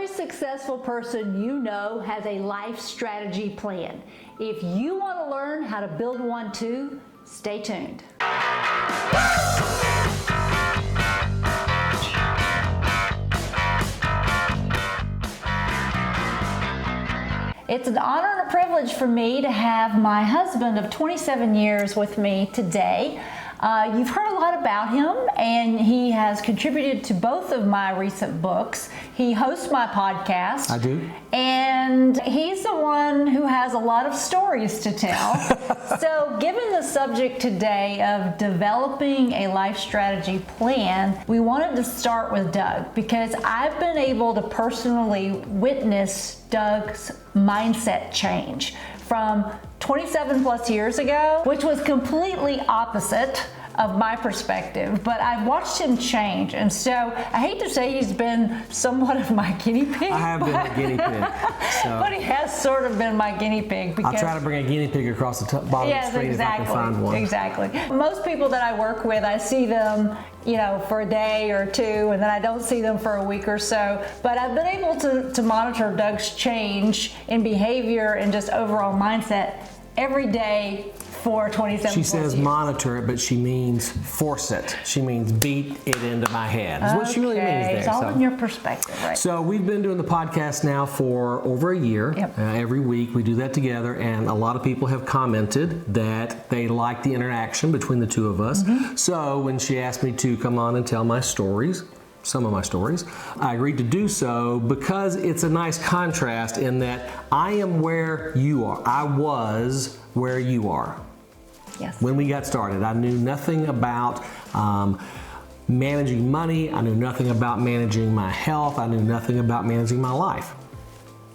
Every successful person you know has a life strategy plan. If you want to learn how to build one too, stay tuned. It's an honor and a privilege for me to have my husband of 27 years with me today. You've heard a lot about him, and he has contributed to both of my recent books. He hosts my podcast. I do. And he's the one who has a lot of stories to tell. So given the subject today of developing a life strategy plan, we wanted to start with Doug because I've been able to personally witness Doug's mindset change from 27 plus years ago, which was completely opposite of my perspective, but I've watched him change. And so I hate to say he's been somewhat of my guinea pig. I have been a guinea pig. So. But he has sort of been my guinea pig. I'll try to bring a guinea pig across the bottom of the screen if I can find one. Exactly. Most people that I work with, I see them, for a day or two, and then I don't see them for a week or so. But I've been able to monitor Doug's change in behavior and just overall mindset every day for 27 She says years. Monitor it, but she means force it. She means beat it into my head. That's what she really means there. It's all in your perspective, right? So we've been doing the podcast now for over a year. Yep. Every week we do that together, and a lot of people have commented that they like the interaction between the two of us. Mm-hmm. So when she asked me to come on and tell my stories, some of my stories, I agreed to do so because it's a nice contrast in that I am where you are. I was where you are. Yes. When we got started, I knew nothing about managing money. I knew nothing about managing my health. I knew nothing about managing my life.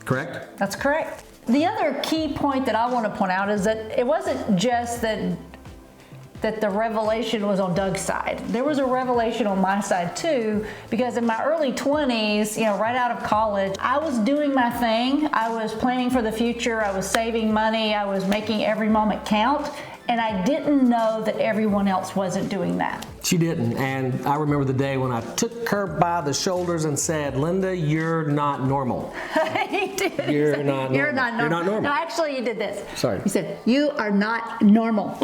Correct? That's correct. The other key point that I want to point out is that it wasn't just that the revelation was on Doug's side. There was a revelation on my side too, because in my early 20s, right out of college, I was doing my thing. I was planning for the future. I was saving money. I was making every moment count. And I didn't know that everyone else wasn't doing that. She didn't. And I remember the day when I took her by the shoulders and said, Lynda, you're not normal. He did. You're not normal. You're not normal. You're not normal. No, actually, you did this. Sorry. You said, you are not normal.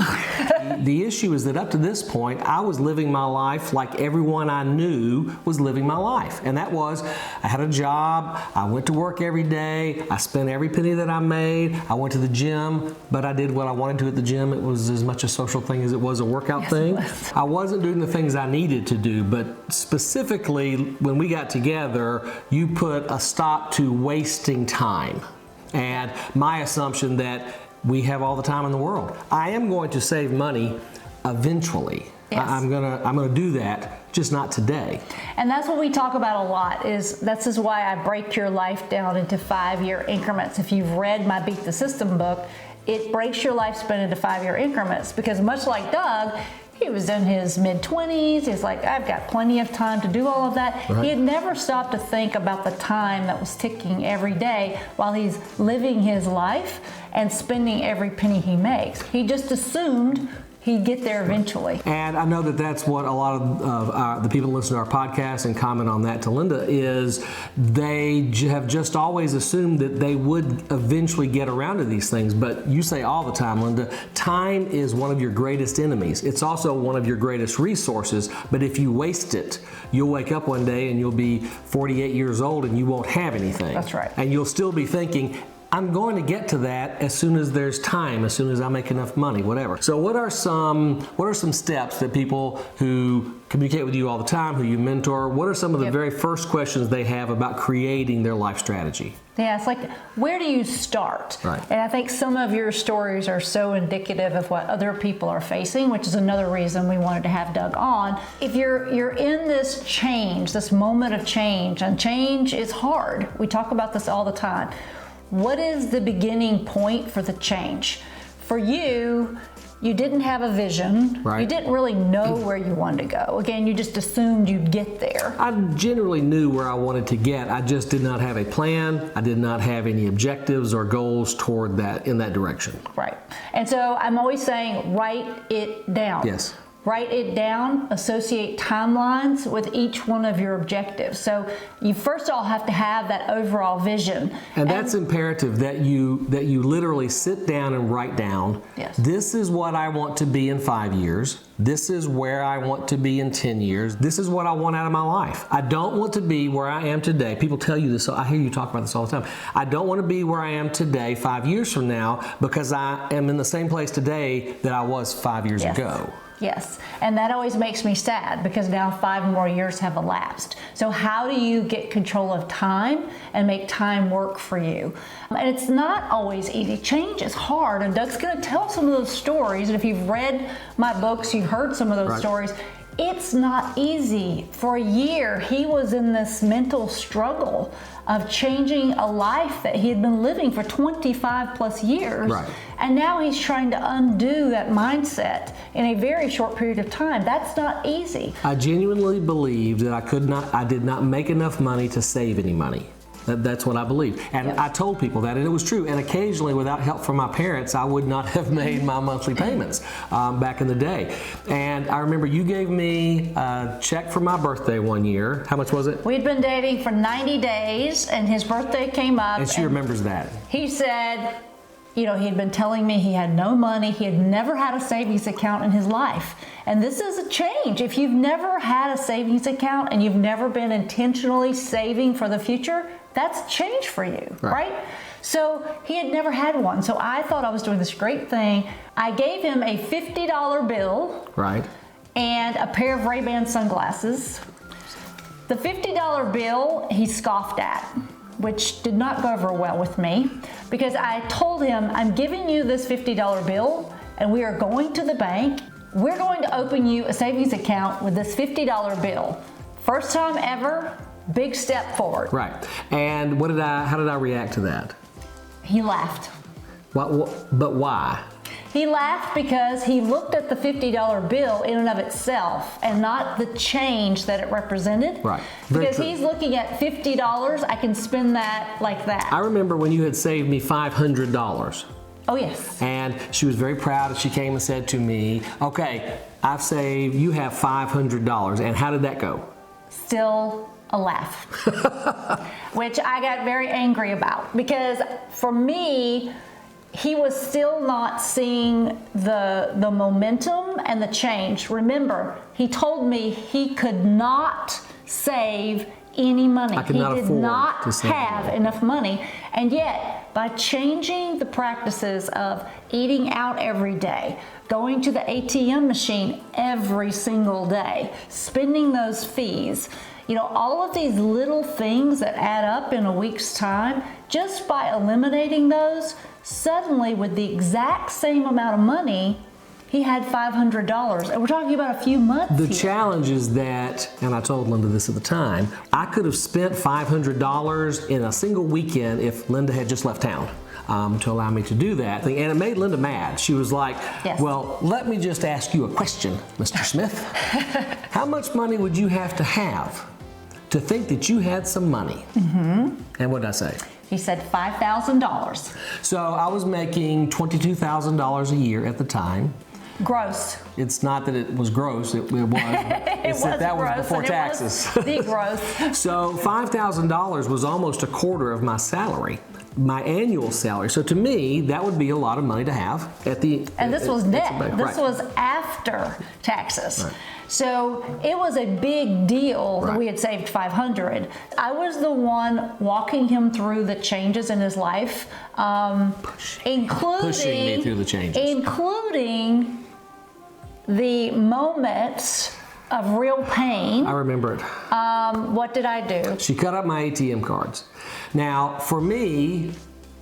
The issue is that up to this point, I was living my life like everyone I knew was living my life. And that was, I had a job, I went to work every day, I spent every penny that I made, I went to the gym, but I did what I wanted to at the gym. It was as much a social thing as it was a workout thing. I wasn't doing the things I needed to do, but specifically when we got together, you put a stop to wasting time. And my assumption that we have all the time in the world. I am going to save money eventually. Yes. I'm gonna do that, just not today. And that's what we talk about a lot. This is why I break your life down into 5-year increments. If you've read my Beat the System book, it breaks your lifespan into 5-year increments, because much like Doug, he was in his mid-20s. He's like, I've got plenty of time to do all of that. Right. He had never stopped to think about the time that was ticking every day while he's living his life and spending every penny he makes. He just assumed he'd get there eventually. And I know that that's what a lot of the people who listen to our podcast and comment on that to Lynda is they have just always assumed that they would eventually get around to these things. But you say all the time, Lynda, time is one of your greatest enemies. It's also one of your greatest resources. But if you waste it, you'll wake up one day and you'll be 48 years old and you won't have anything. That's right. And you'll still be thinking, I'm going to get to that as soon as there's time, as soon as I make enough money, whatever. So what are some steps that people who communicate with you all the time, who you mentor, what are some of the very first questions they have about creating their life strategy? Yeah, it's like, where do you start? Right. And I think some of your stories are so indicative of what other people are facing, which is another reason we wanted to have Doug on. If you're in this change, this moment of change, and change is hard. We talk about this all the time. What is the beginning point for the change? For you, you didn't have a vision. Right. You didn't really know where you wanted to go. Again, you just assumed you'd get there. I generally knew where I wanted to get. I just did not have a plan. I did not have any objectives or goals toward that in that direction. Right. And so I'm always saying, write it down. Yes. Write it down, associate timelines with each one of your objectives. So you first of all have to have that overall vision. And that's imperative that you literally sit down and write down, yes, this is what I want to be in 5 years. This is where I want to be in 10 years. This is what I want out of my life. I don't want to be where I am today. People tell you this, so I hear you talk about this all the time. I don't want to be where I am today 5 years from now because I am in the same place today that I was 5 years ago. Yes, and that always makes me sad because now 5 more years have elapsed. So how do you get control of time and make time work for you? And it's not always easy. Change is hard, and Doug's going to tell some of those stories. And if you've read my books, you've heard some of those stories. It's not easy. For a year, he was in this mental struggle of changing a life that he had been living for 25 plus years. Right. And now he's trying to undo that mindset in a very short period of time. That's not easy. I genuinely believe that I did not make enough money to save any money. That's what I believe. And I told people that, and it was true. And occasionally, without help from my parents, I would not have made my monthly payments back in the day. And I remember you gave me a check for my birthday one year. How much was it? We'd been dating for 90 days, and his birthday came up. And she remembers that. He said, you know, he had been telling me he had no money. He had never had a savings account in his life. And this is a change. If you've never had a savings account and you've never been intentionally saving for the future, that's change for you, right? So he had never had one. So I thought I was doing this great thing. I gave him a $50 bill, and a pair of Ray-Ban sunglasses. The $50 bill he scoffed at, which did not go over well with me, because I told him, I'm giving you this $50 bill, and we are going to the bank. We're going to open you a savings account with this $50 bill. First time ever. Big step forward. Right. And how did I react to that? He laughed. But why? He laughed because he looked at the $50 bill in and of itself and not the change that it represented. Right. Because he's looking at $50, I can spend that like that. I remember when you had saved me $500. Oh, yes. And she was very proud, and she came and said to me, okay, I've saved, you have $500. And how did that go? Still a laugh, which I got very angry about, because for me, he was still not seeing the momentum and the change. Remember, he told me he could not save any money. He did not have enough money. And yet, by changing the practices of eating out every day, going to the ATM machine every single day, spending those fees, you know, all of these little things that add up in a week's time, just by eliminating those, suddenly with the exact same amount of money, he had $500. And we're talking about a few months The here. challenge is that, and I told Lynda this at the time, I could have spent $500 in a single weekend if Lynda had just left town. To allow me to do that. And it made Lynda mad. She was like, well, let me just ask you a question, Mr. Smith. How much money would you have to think that you had some money? And what did I say? He said $5,000. So I was making $22,000 a year at the time. Gross. It's not that it was gross, it was. That was before taxes. The gross. So $5,000 was almost a quarter of my salary, my annual salary. So to me, that would be a lot of money to have at the. And this was net. This was after taxes. So it was a big deal that we had saved $500. I was the one walking him through the changes in his life, pushing me through the changes, including the moments of real pain. I remember it. What did I do? She cut up my ATM cards. Now, for me,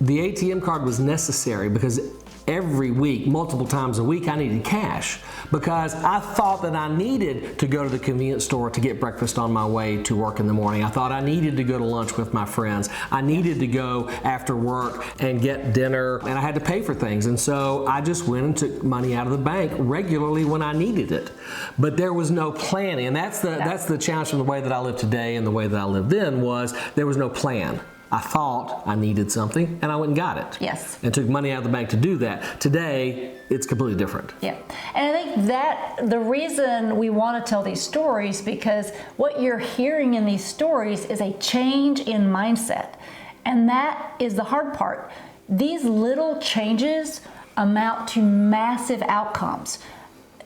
the ATM card was necessary because every week, multiple times a week, I needed cash because I thought that I needed to go to the convenience store to get breakfast on my way to work in the morning. I thought I needed to go to lunch with my friends. I needed to go after work and get dinner, and I had to pay for things. And so I just went and took money out of the bank regularly when I needed it. But there was no planning, and that's the challenge from the way that I live today and the way that I lived then was there was no plan. Yes. I thought I needed something, and I went and got it. Yes. And took money out of the bank to do that. Today, it's completely different. Yeah. And I think that the reason we want to tell these stories, because what you're hearing in these stories is a change in mindset. And that is the hard part. These little changes amount to massive outcomes.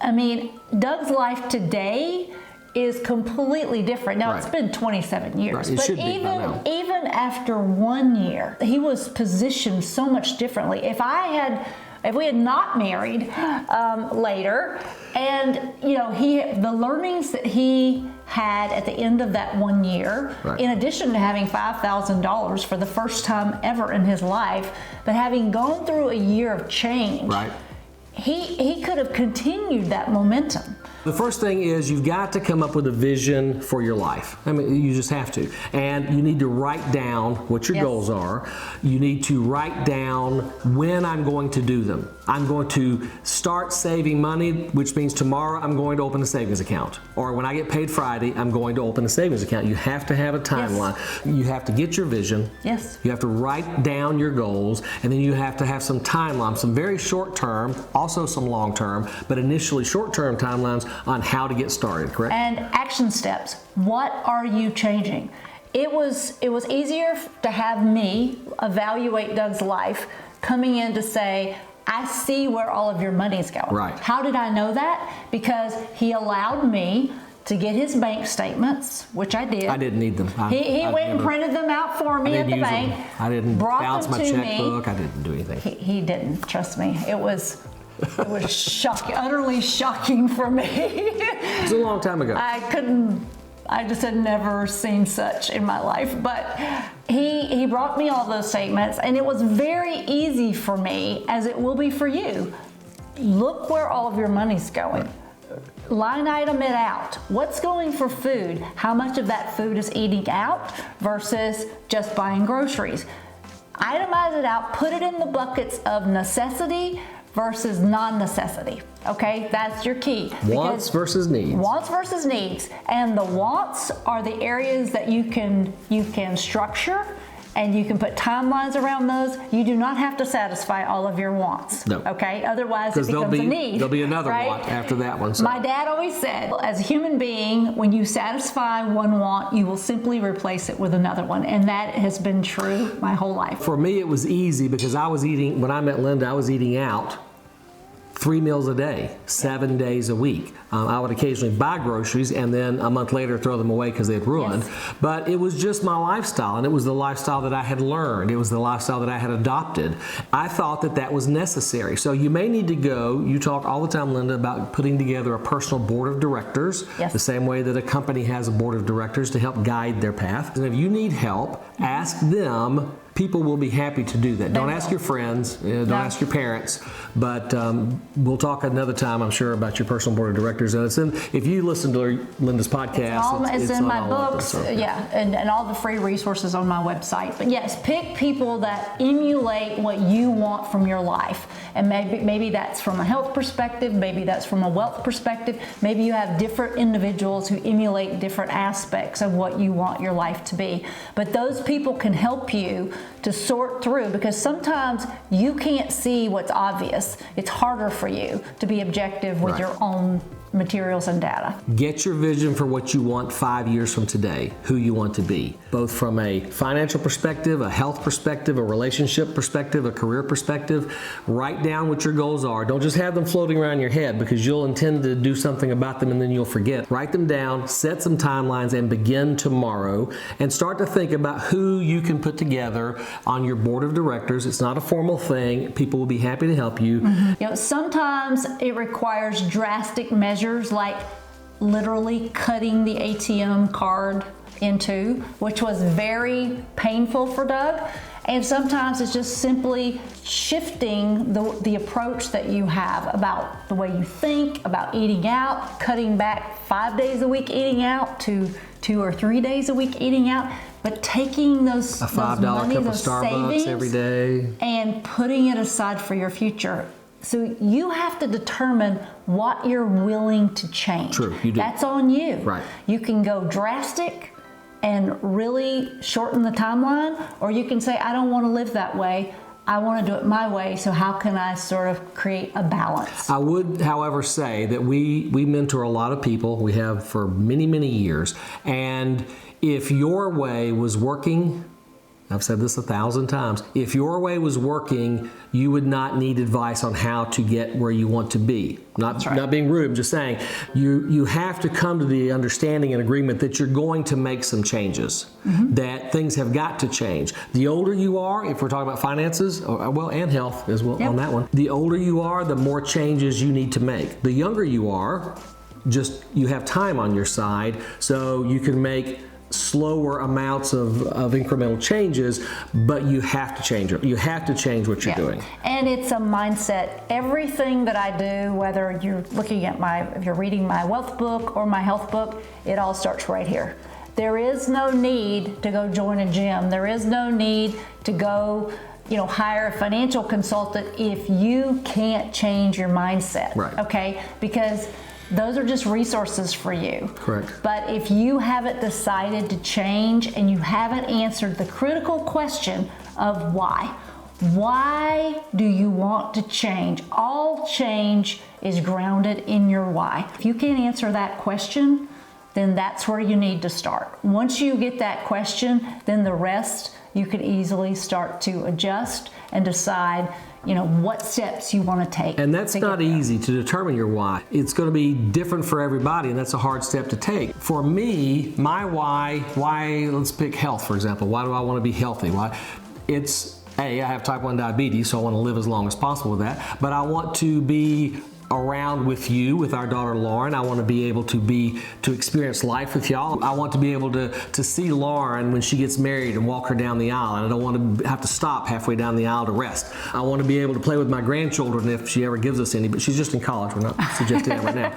I mean, Doug's life today is completely different. Now, It's been 27 years, Right. It but should be by now. even after 1 year, he was positioned so much differently. If we had not married later, and the learnings that he had at the end of that 1 year, Right. in addition to having $5,000 for the first time ever in his life, but having gone through a year of change, Right. he could have continued that momentum. The first thing is you've got to come up with a vision for your life. I mean, you just have to. And you need to write down what your Yes. goals are. You need to write down when I'm going to do them. I'm going to start saving money, which means tomorrow I'm going to open a savings account. Or when I get paid Friday, I'm going to open a savings account. You have to have a timeline. You have to get your vision. Yes. You have to write down your goals, and then you have to have some timelines, some very short term, also some long term, but initially short term timelines on how to get started, correct? And action steps. What are you changing? It was easier to have me evaluate Doug's life coming in to say, I see where all of your money's going. Right. How did I know that? Because he allowed me to get his bank statements, which I did. I didn't need them. He went and printed them out for me at the bank. I didn't brought bounce them my to checkbook. me. I didn't do anything. He didn't, trust me. It was shocking, utterly shocking for me. It was a long time ago. I just had never seen such in my life. But he brought me all those statements, and it was very easy for me, as it will be for you. Look where all of your money's going. Line item it out. What's going for food? How much of that food is eating out versus just buying groceries? Itemize it out, put it in the buckets of necessity versus non-necessity. Okay, that's your key. Wants versus needs. Wants versus needs. And the wants are the areas that you can structure, and you can put timelines around those. You do not have to satisfy all of your wants. No. Okay, otherwise it becomes a need. There'll be another right? want after that one. So. My dad always said, as a human being, when you satisfy one want, you will simply replace it with another one. And that has been true my whole life. For me, it was easy because when I met Lynda, I was eating out 3 meals a day, 7 days a week. I would occasionally buy groceries and then a month later throw them away because they'd ruined. Yes. But it was just my lifestyle, and it was the lifestyle that I had learned. It was the lifestyle that I had adopted. I thought that was necessary. So you may need to go, you talk all the time, Lynda, about putting together a personal board of directors, Yes. the same way that a company has a board of directors to help guide their path. And if you need help, ask them. People will be happy to do that. Don't ask your friends, don't ask your parents, but we'll talk another time, I'm sure, about your personal board of directors. And if you listen to Lynda's podcast, It's in on my all of them, books, so. and all the free resources on my website. But yes, pick people that emulate what you want from your life. And maybe that's from a health perspective, maybe that's from a wealth perspective, maybe you have different individuals who emulate different aspects of what you want your life to be. But those people can help you to sort through, because sometimes you can't see what's obvious. It's harder for you to be objective with Right. your own materials and data. Get your vision for what you want 5 years from today, who you want to be, both from a financial perspective, a health perspective, a relationship perspective, a career perspective. Write down what your goals are. Don't just have them floating around your head, because you'll intend to do something about them and then you'll forget. Write them down, set some timelines, and begin tomorrow, and start to think about who you can put together on your board of directors. It's not a formal thing. People will be happy to help you. Sometimes it requires drastic measures, like literally cutting the ATM card in two, which was very painful for Doug. And sometimes it's just simply shifting the approach that you have about the way you think about eating out, cutting back 5 days a week eating out to 2 or 3 days a week eating out, but taking those A $5 money, cup of those Starbucks savings, every day. and putting it aside for your future. So you have to determine what you're willing to change. True, you do. That's on you. Right. You can go drastic and really shorten the timeline, or you can say, I don't want to live that way. I want to do it my way, so how can I sort of create a balance? I would, however, say that we mentor a lot of people. We have for many, many years. And if your way was working, I've said this 1,000 times, if your way was working, you would not need advice on how to get where you want to be. Not being rude, I'm just saying, you have to come to the understanding and agreement that you're going to make some changes, that things have got to change. The older you are, if we're talking about finances, well, and health as well on that one, the older you are, the more changes you need to make. The younger you are, just you have time on your side, so you can make slower amounts of incremental changes, but you have to change it. You have to change what you're doing. And it's a mindset. Everything that I do, whether you're looking at if you're reading my wealth book or my health book, it all starts right here. There is no need to go join a gym. There is no need to go, hire a financial consultant if you can't change your mindset. Right. Okay? Because those are just resources for you. Correct. But if you haven't decided to change and you haven't answered the critical question of why do you want to change? All change is grounded in your why. If you can't answer that question, then that's where you need to start. Once you get that question, then the rest you can easily start to adjust and decide what steps you want to take. And that's not easy to determine your why. It's going to be different for everybody, and that's a hard step to take. For me, my why, let's pick health, for example. Why do I want to be healthy? Why? It's, I have type 1 diabetes, so I want to live as long as possible with that. But I want to be around with you, with our daughter Lauren. I want to be able to experience life with y'all. I want to be able to see Lauren when she gets married and walk her down the aisle, and I don't want to have to stop halfway down the aisle to rest. I want to be able to play with my grandchildren if she ever gives us any, but she's just in college. We're not suggesting that right now.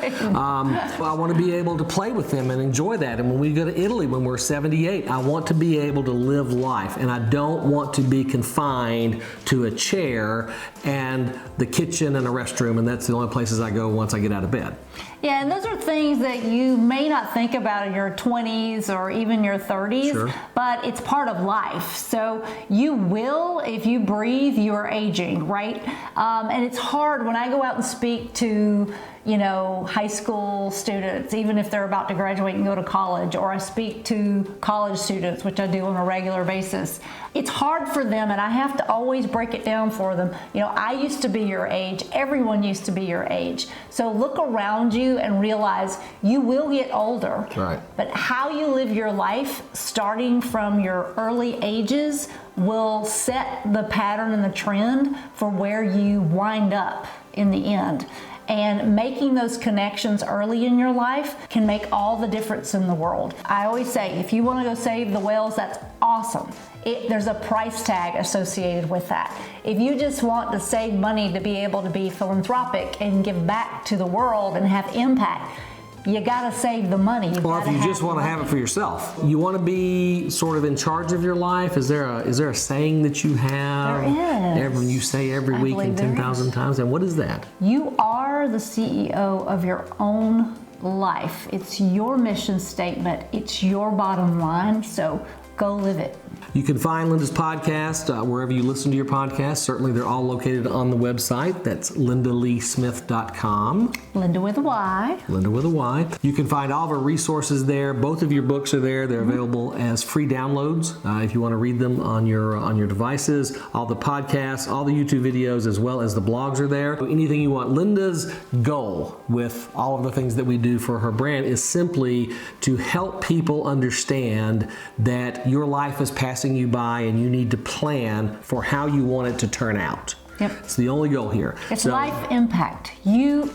I want to be able to play with them and enjoy that. And when we go to Italy when we're 78, I want to be able to live life, and I don't want to be confined to a chair and the kitchen and a restroom, and that's the only places I go once I get out of bed. Yeah, and those are things that you may not think about in your 20s or even your 30s, but it's part of life. So you will, if you breathe, you are aging, right? And it's hard when I go out and speak to high school students, even if they're about to graduate and go to college, or I speak to college students, which I do on a regular basis. It's hard for them, and I have to always break it down for them. I used to be your age. Everyone used to be your age. So look around you and realize you will get older. Right. But how you live your life, starting from your early ages, will set the pattern and the trend for where you wind up in the end. And making those connections early in your life can make all the difference in the world. I always say, if you want to go save the whales, that's awesome. There's a price tag associated with that. If you just want to save money to be able to be philanthropic and give back to the world and have impact, you gotta save the money. Or if you just want to have it for yourself. You want to be sort of in charge of your life. Is there a saying that you have? There is. You say every week and 10,000 times. And what is that? You are the CEO of your own life. It's your mission statement. It's your bottom line. So go live it. You can find Lynda's podcast wherever you listen to your podcast. Certainly, they're all located on the website. That's LyndaLeeSmith.com. Lynda with a Y. Lynda with a Y. You can find all of our resources there. Both of your books are there. They're available as free downloads if you want to read them on your devices. All the podcasts, all the YouTube videos, as well as the blogs are there. Anything you want. Lynda's goal with all of the things that we do for her brand is simply to help people understand that your life is passing you by and you need to plan for how you want it to turn out. Yep. It's the only goal here. It's life impact. You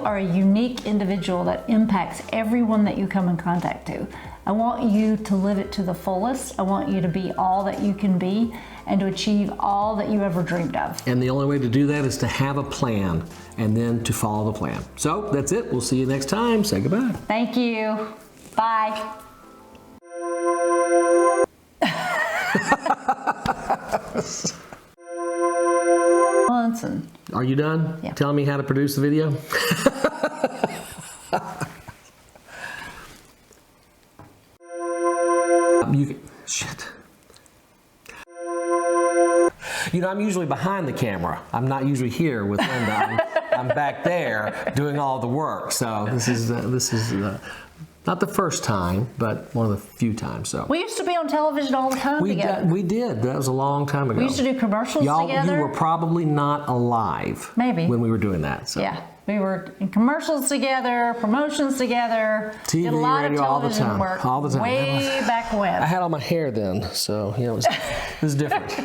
are a unique individual that impacts everyone that you come in contact to. I want you to live it to the fullest. I want you to be all that you can be and to achieve all that you ever dreamed of. And the only way to do that is to have a plan and then to follow the plan. So that's it. We'll see you next time. Say goodbye. Thank you. Bye. Are you done? Yeah. Telling me how to produce the video? I'm usually behind the camera. I'm not usually here with Lynda. I'm back there doing all the work. So this is not the first time, but one of the few times. So We used to be on television all the time together. we did. That was a long time ago. We used to do commercials together. You were probably not alive. Maybe. When we were doing that. So. Yeah. We were in commercials together, promotions together. TV, did a lot radio, of all the television time. work. All the time. Way back when. I had all my hair then, so it was different.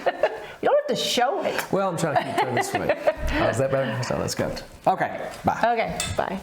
You don't have to show it. Well, I'm trying to keep turning this way. Oh, is that better? So let's go. Okay, bye. Okay, bye.